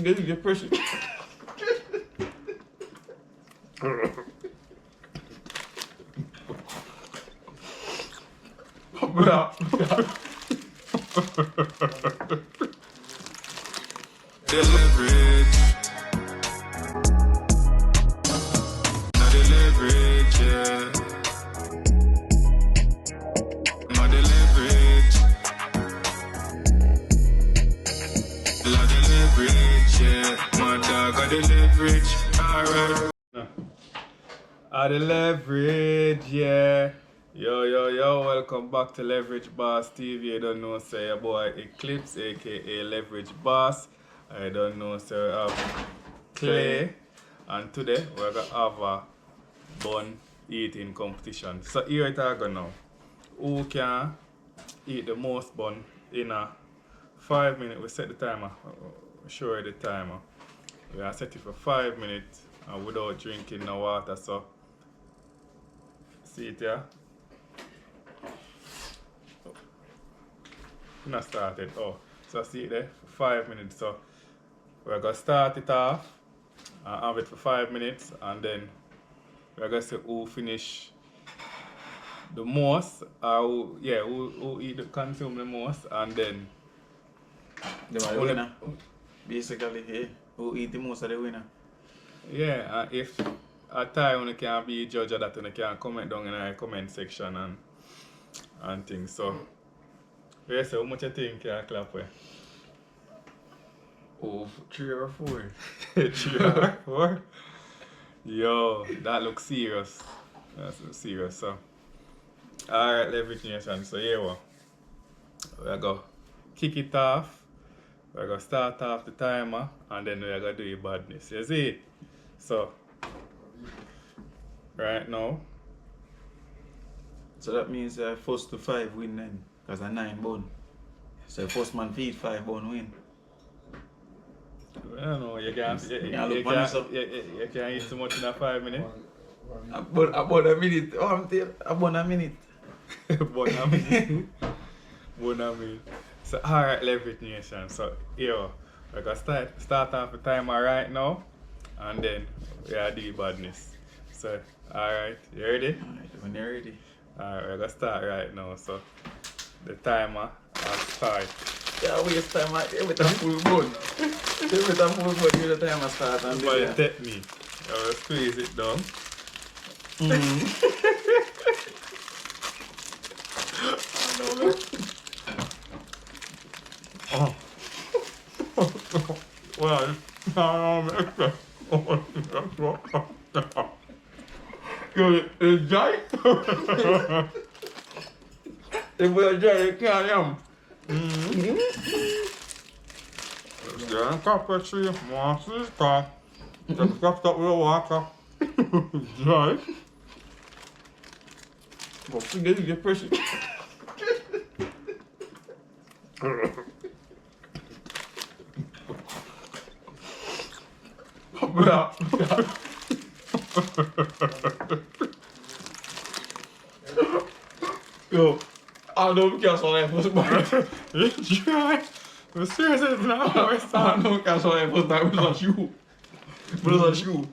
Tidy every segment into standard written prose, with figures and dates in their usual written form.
Get pressure. Bra. The leverage. Not the leverage, yeah. Not the leverage. Not the leverage, yeah. My dog got the leverage. Alright. The leverage, yeah. Yo, welcome back to Leverage Boss TV. You don't know, say your boy Eclips, aka Leverage Boss. I don't know, sir, Clay. And today we're gonna have a bun eating competition. So here it are go now. Who can eat the most bun in a 5 minutes? We set the timer. Show you the timer. We are set it for 5 minutes and without drinking no water. So see it here. Not started. Oh, so see it there for 5 minutes. So we're gonna start it off and have it for 5 minutes, and then we're gonna say who finish the most, or who consume the most, and then the winner. Basically, yeah, who eat the most of the winner. Yeah, and if a time you can be judge of that, you can comment down in the comment section and things. So yeah, so how much you think you clap with? Oh, 3 or 4. 3 or 4? Yo, that looks serious. That's serious. So, alright, Leverage Nation. So, here we're going to kick it off. We're going to start off the timer, and then we're going to do your badness. You see it? So, right now. So that means first to 5 win then, because I 9 bun. So first man feed 5 bun win. I don't know, you can't eat so much in a 5 minutes. About a minute. Oh, I'm there. About a minute. About a minute. About a minute. So, alright, Leverage Nation. So, here, we're going to start off the timer right now, and then we are doing badness. So, alright, you ready? Alright, when you're ready. Alright, we're going to start right now. So, the timer has started. Yeah, waste time every time full bun. Every time full bun, you the time I start and by the technique. I will squeeze it down. Oh. Well, it's dry. If we're dry, you can't Yeah, copper tree, monsters, car. Just got up with water. Dry. But forget get pressure. Bra. Yo, I don't care so I was bad. It's dry. I'm serious, it's not my son. não quero só botar o shoe. Blusa shoe.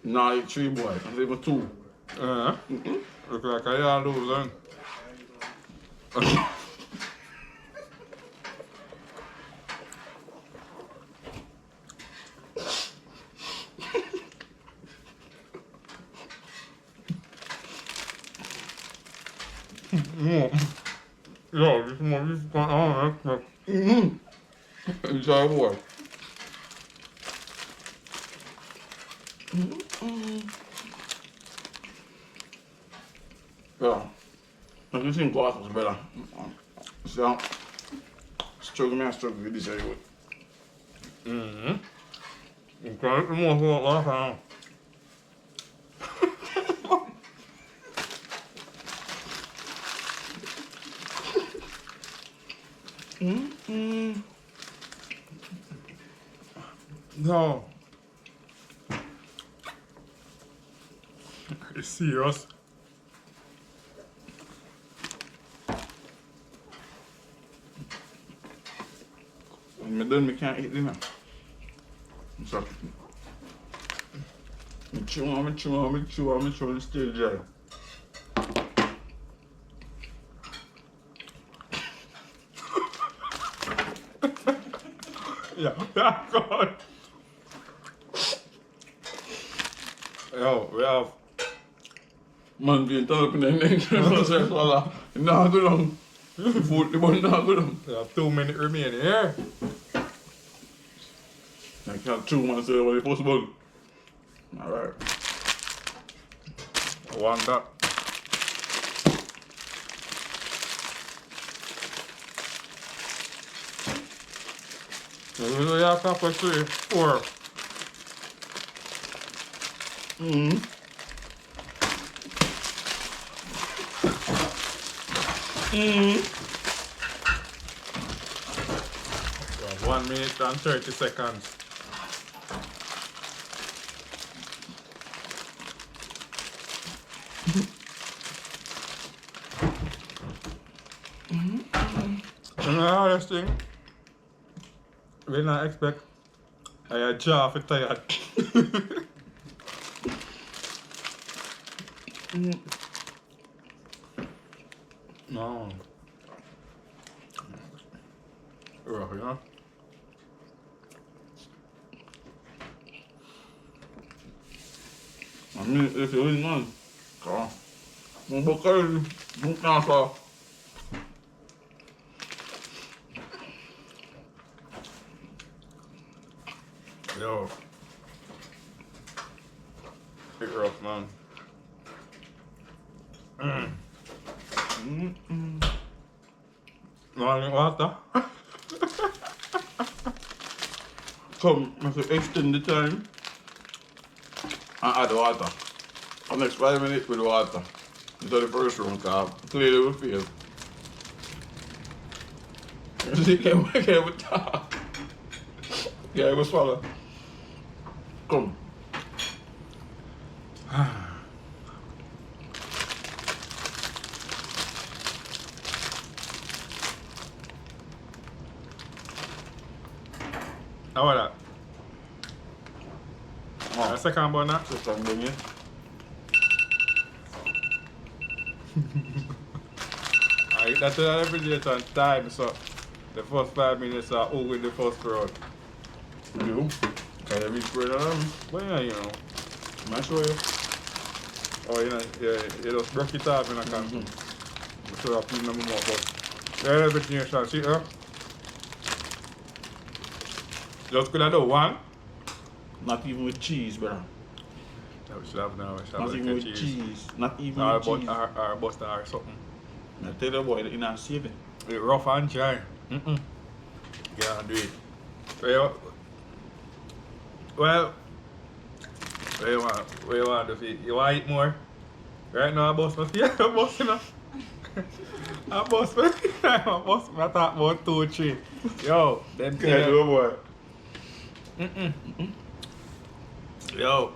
Nah, you 3 boy. I'm even 2. Look like I lose then. Yo, this one is going on. Enjoy boy. Yeah. I just think glass was better. So, struggle with this anyway. You can't eat more for last time. No. Are you serious? When I'm done, I can't eat dinner. So, I chew and still dry. Yeah, God. Yo, we have Man being told up in the next one. Nah, go down. Food, the one, nah, go down. we have 2 minutes remaining here. I can't chew myself when it's possible. Alright. One that. We have to put 3, 4. We have 1 minute and 30 seconds. You know the hardest thing? We not expect a jaw for tired. No. Rough, you know? I mean, if you win, man. So, I'm going to cancel. Yo. It's rough, man. No, I need water. Come, I have to extend the time and add water. The next 5 minutes with water. Into the first room, because clearly we fail. You can't talk. Yeah, we swallow. Come. How about that? Oh, Second bun now. just I'm doing it. I eat that every day on time, so the first 5 minutes are all with the first round. You? Can you be spread on? But yeah, you know. I'm not sure you. Oh, you know, yeah, you just broke it off and I can so I clean them more. But yeah, everything you shall see, huh? Just could I do one? Not even with cheese, brother. No, we should have now. We should have Not like even a with cheese. cheese. Not even Or with cheese. buster or something. I tell you boy, you're not saving. It's rough and dry. Can't do it. Well, what you want? What you want to feed? You want to eat more? Right now I bust my feet. I bust enough. I bust my feet. I bust my talk about 2 3. Yo, them Can't do it, boy. Yo,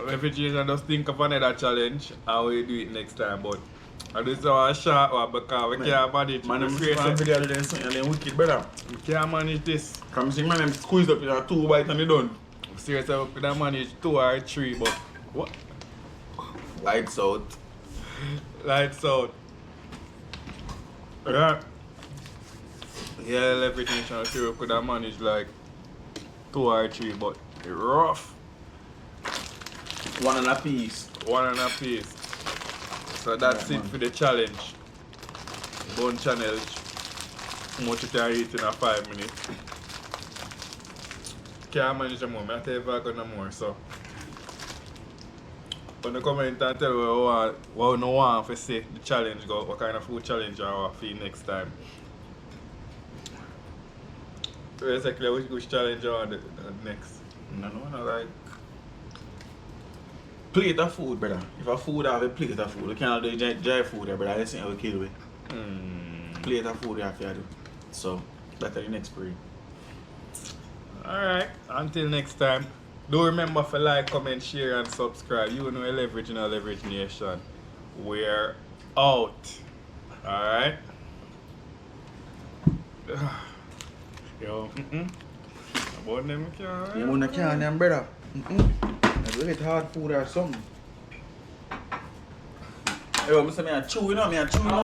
refugees and just think of another challenge and we do it next time, but I do so a short one because we can't manage Man, I'm this. going video then something and then wicked, brother. We can't manage this. Come see, man, I'm squeezed up in a 2 bite and they done. Seriously, we can manage 2 or 3, but what? Lights out. Lights out. Yeah. Yeah, everything channel sure we could have managed like 2 or 3, but it's rough. 1 and a piece. 1 and a piece. So that's Yeah, it man. for the challenge. Bone challenge. How much you can eat in a 5 minutes. Can't manage them more. I tell you if I got no more. So, on the comment and tell me what you want to say the challenge go, what kind of food challenge you want to feed next time. Basically, which challenge you want next? No, like plate of food, brother. If a food have a plate of food, you cannot do dry food, brother. That's what we kill with. Plate of food you have to do. So, that's the next period. Alright, until next time. Do remember to like, comment, share, and subscribe. You know Leverage in a Leverage Nation. We're out. Alright? Yo, about them can't. You want to can them, brother. I do it hard food or something. Yo, Mr. Me a chew, you know, me a chew.